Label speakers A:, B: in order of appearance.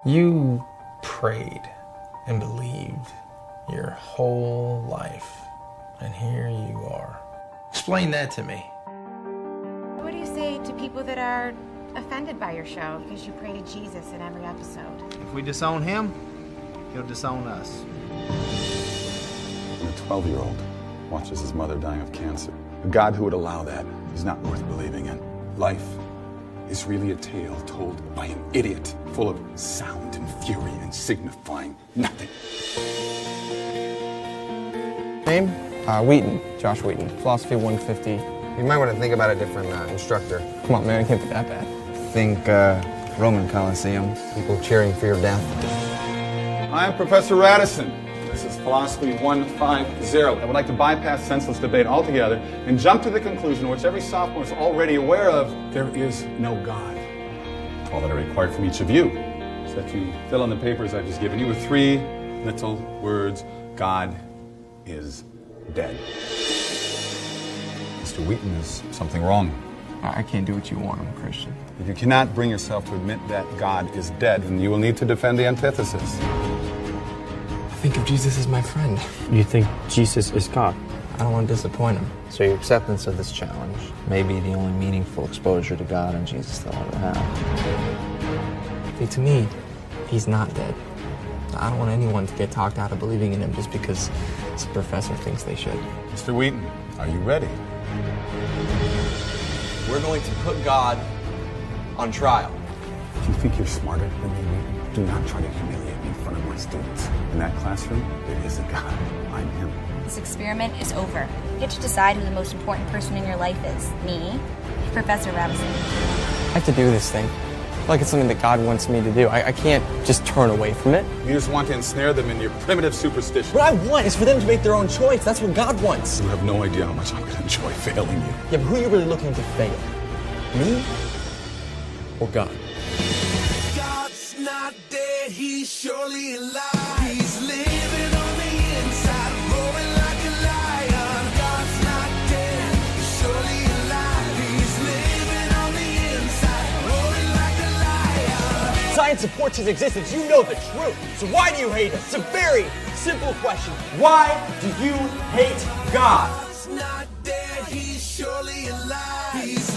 A: You prayed and believed your whole life, and here you are. Explain that to me.
B: What do you say to people that are offended by your show because you pray to Jesus in every episode?
C: If we disown him, he'll disown us.
D: And a 12-year-old watches his mother dying of cancer. A God who would allow that is not worth believing in. Life is really a tale told by an idiot, full of sound and fury and signifying nothing.
E: Name? Wheaton, Josh Wheaton, Philosophy 150.
F: You might want to think about a different instructor.
E: Come on, man, it can't be that bad.
F: Think Roman Colosseum, people cheering for your death.
D: I am Professor Radisson. This is Philosophy 150. I would like to bypass senseless debate altogether and jump to the conclusion, which every sophomore is already aware of: there is no God. All that I require from each of you is that you fill in the papers I've just given you with 3 little words: God is dead. Mr. Wheaton, is something wrong?
E: I can't do what you want, I'm a Christian.
D: If you cannot bring yourself to admit that God is dead, then you will need to defend the antithesis.
E: I think of Jesus as my friend.
G: You think Jesus is God?
E: I don't want to disappoint him.
F: So your acceptance of this challenge may be the only meaningful exposure to God and Jesus that I'll ever have.
E: See, to me, he's not dead. I don't want anyone to get talked out of believing in him just because some professor thinks they should.
D: Mr. Wheaton, are you ready?
H: We're going to put God on trial.
D: If you think you're smarter than me, Wheaton, do not try to humiliate me in front of my students. In that classroom, there is a God. I'm him.
I: This experiment is over. You get to decide who the most important person in your life is. Me, Professor Radisson.
E: I have to do this thing. I feel like it's something that God wants me to do. I can't just turn away from it.
D: You just want to ensnare them in your primitive superstition.
H: What I want is for them to make their own choice. That's what God wants.
D: You have no idea how much I'm going to enjoy failing you.
H: Yeah, but who are you really looking to fail? Me or God?
J: God's not dead, he's surely alive. He's living on the inside, roaring like a lion. God's not dead, he's surely alive. He's living on the inside, roaring like a lion.
H: Science supports his existence. You know the truth. So why do you hate us? It's a very simple question. Why do you hate God?
J: God's not dead, he's surely alive. He's